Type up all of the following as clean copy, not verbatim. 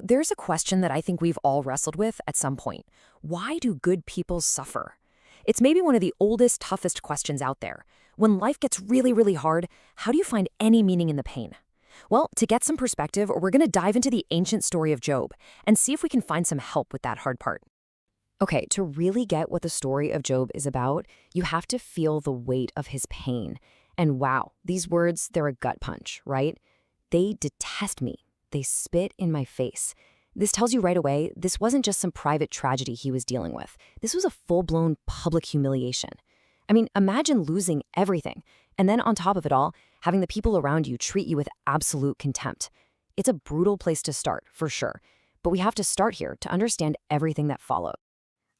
There's a question that I think we've all wrestled with at some point. Why do good people suffer? It's maybe one of the oldest, toughest questions out there. When life gets really, really hard, how do you find any meaning in the pain? Well, to get some perspective, we're going to dive into the ancient story of Job and see if we can find some help with that hard part. Okay, to really get what the story of Job is about, you have to feel the weight of his pain. And wow, these words, they're a gut punch, right? They detest me. They spit in my face. This tells you right away, this wasn't just some private tragedy he was dealing with. This was a full-blown public humiliation. I mean, imagine losing everything, and then on top of it all, having the people around you treat you with absolute contempt. It's a brutal place to start, for sure. But we have to start here to understand everything that followed.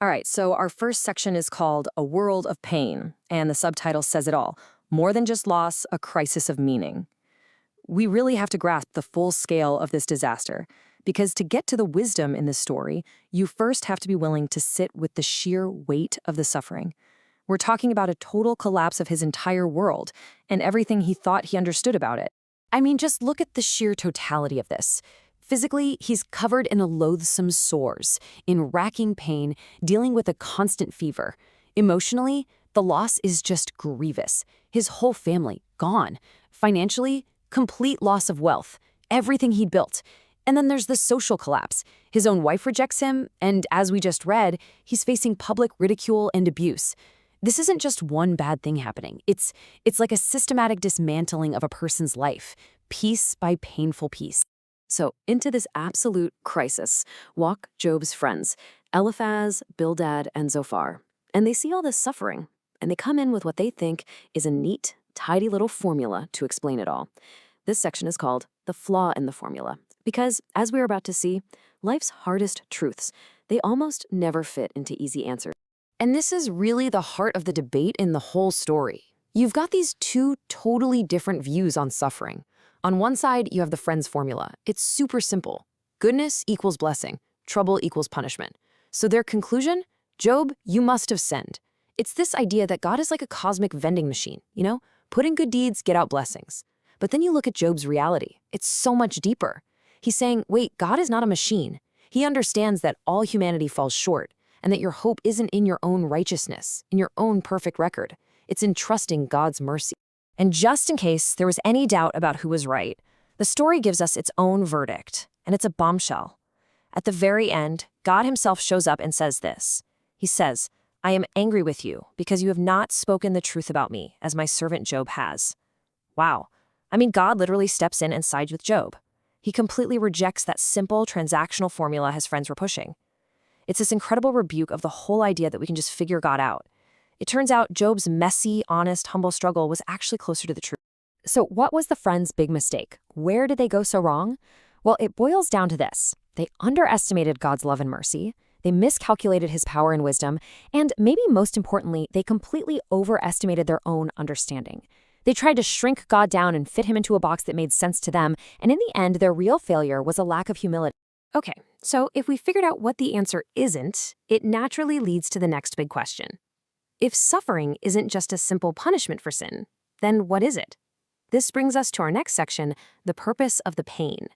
All right, so our first section is called A World of Pain, and the subtitle says it all. More than just loss, a crisis of meaning. We really have to grasp the full scale of this disaster, because to get to the wisdom in this story, you first have to be willing to sit with the sheer weight of the suffering. We're talking about a total collapse of his entire world and everything he thought he understood about it. I mean, just look at the sheer totality of this. Physically, he's covered in loathsome sores, in racking pain, dealing with a constant fever. Emotionally, the loss is just grievous. His whole family, gone. Financially, complete loss of wealth, everything he'd built. And then there's the social collapse. His own wife rejects him, and as we just read, he's facing public ridicule and abuse. This isn't just one bad thing happening. It's like a systematic dismantling of a person's life, piece by painful piece. So into this absolute crisis walk Job's friends, Eliphaz, Bildad, and Zophar. And they see all this suffering, and they come in with what they think is a neat, tidy little formula to explain it all. This section is called The Flaw in the Formula, because, as we're about to see, life's hardest truths, they almost never fit into easy answers. And this is really the heart of the debate in the whole story. You've got these two totally different views on suffering. On one side, you have the friends formula. It's super simple. Goodness equals blessing. Trouble equals punishment. So their conclusion? Job, you must have sinned. It's this idea that God is like a cosmic vending machine, Put in good deeds, get out blessings. But then you look at Job's reality. It's so much deeper. He's saying, wait, God is not a machine. He understands that all humanity falls short, and that your hope isn't in your own righteousness, in your own perfect record. It's in trusting God's mercy. And just in case there was any doubt about who was right, the story gives us its own verdict, and it's a bombshell. At the very end, God himself shows up and says this. He says, I am angry with you because you have not spoken the truth about me, as my servant Job has. Wow. I mean, God literally steps in and sides with Job. He completely rejects that simple transactional formula his friends were pushing. It's this incredible rebuke of the whole idea that we can just figure God out. It turns out Job's messy, honest, humble struggle was actually closer to the truth. So what was the friends' big mistake? Where did they go so wrong? Well, it boils down to this. They underestimated God's love and mercy. They miscalculated his power and wisdom. And maybe most importantly, they completely overestimated their own understanding. They tried to shrink God down and fit him into a box that made sense to them. And in the end, their real failure was a lack of humility. Okay, so if we figured out what the answer isn't, it naturally leads to the next big question. If suffering isn't just a simple punishment for sin, then what is it? This brings us to our next section, the purpose of the pain.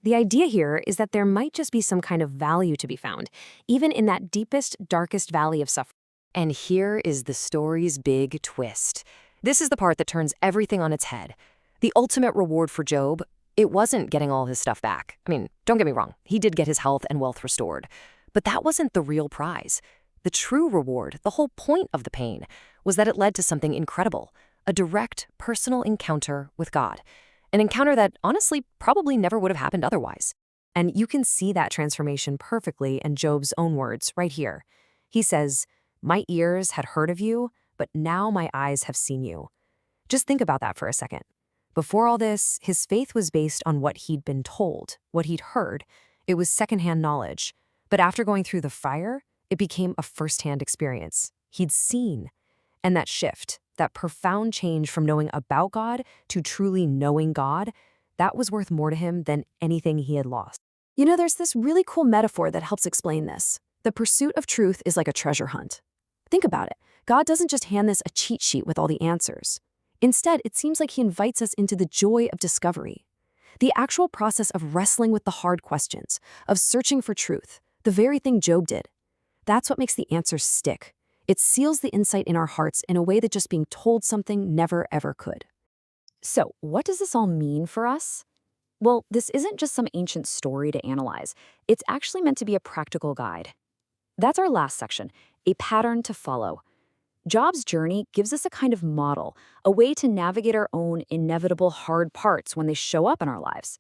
The idea here is that there might just be some kind of value to be found, even in that deepest, darkest valley of suffering. And here is the story's big twist. This is the part that turns everything on its head. The ultimate reward for Job, it wasn't getting all his stuff back. I mean, don't get me wrong, he did get his health and wealth restored. But that wasn't the real prize. The true reward, the whole point of the pain, was that it led to something incredible, a direct, personal encounter with God. An encounter that, honestly, probably never would have happened otherwise. And you can see that transformation perfectly in Job's own words right here. He says, my ears had heard of you, but now my eyes have seen you. Just think about that for a second. Before all this, his faith was based on what he'd been told, what he'd heard. It was secondhand knowledge. But after going through the fire, it became a firsthand experience. He'd seen. And that shift, that profound change from knowing about God to truly knowing God, that was worth more to him than anything he had lost. There's this really cool metaphor that helps explain this. The pursuit of truth is like a treasure hunt. Think about it. God doesn't just hand us a cheat sheet with all the answers. Instead, it seems like he invites us into the joy of discovery. The actual process of wrestling with the hard questions, of searching for truth, the very thing Job did. That's what makes the answers stick. It seals the insight in our hearts in a way that just being told something never ever could. So, what does this all mean for us? Well, this isn't just some ancient story to analyze. It's actually meant to be a practical guide. That's our last section, a pattern to follow. Job's journey gives us a kind of model, a way to navigate our own inevitable hard parts when they show up in our lives.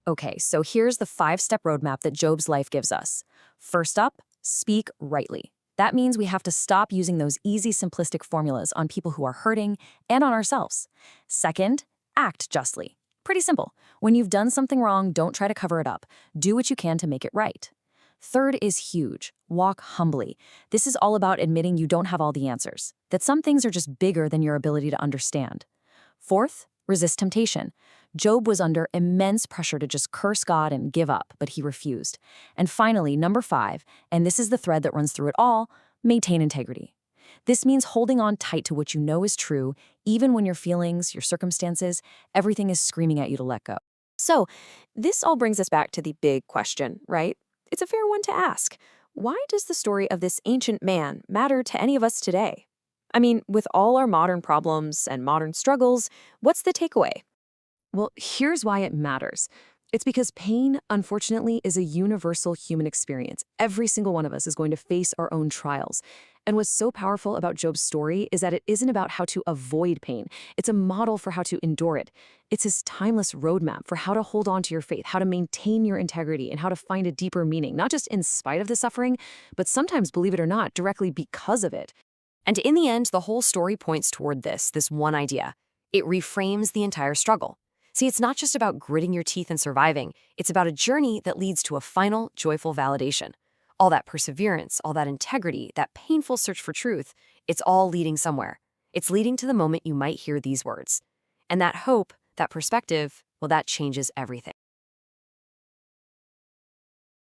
Okay, so here's the 5-step roadmap that Job's life gives us. First up, speak rightly. That means we have to stop using those easy, simplistic formulas on people who are hurting and on ourselves. Second, act justly. Pretty simple. When you've done something wrong, don't try to cover it up. Do what you can to make it right. Third is huge. Walk humbly. This is all about admitting you don't have all the answers, that some things are just bigger than your ability to understand. Fourth, resist temptation. Job was under immense pressure to just curse God and give up, but he refused. And finally, number 5, and this is the thread that runs through it all, maintain integrity. This means holding on tight to what you know is true, even when your feelings, your circumstances, everything is screaming at you to let go. So, this all brings us back to the big question, right? It's a fair one to ask. Why does the story of this ancient man matter to any of us today? I mean, with all our modern problems and modern struggles, what's the takeaway? Well, here's why it matters. It's because pain, unfortunately, is a universal human experience. Every single one of us is going to face our own trials. And what's so powerful about Job's story is that it isn't about how to avoid pain. It's a model for how to endure it. It's his timeless roadmap for how to hold on to your faith, how to maintain your integrity, and how to find a deeper meaning, not just in spite of the suffering, but sometimes, believe it or not, directly because of it. And in the end, the whole story points toward this one idea. It reframes the entire struggle. See, it's not just about gritting your teeth and surviving. It's about a journey that leads to a final, joyful validation. All that perseverance, all that integrity, that painful search for truth, it's all leading somewhere. It's leading to the moment you might hear these words. And that hope, that perspective, well, that changes everything.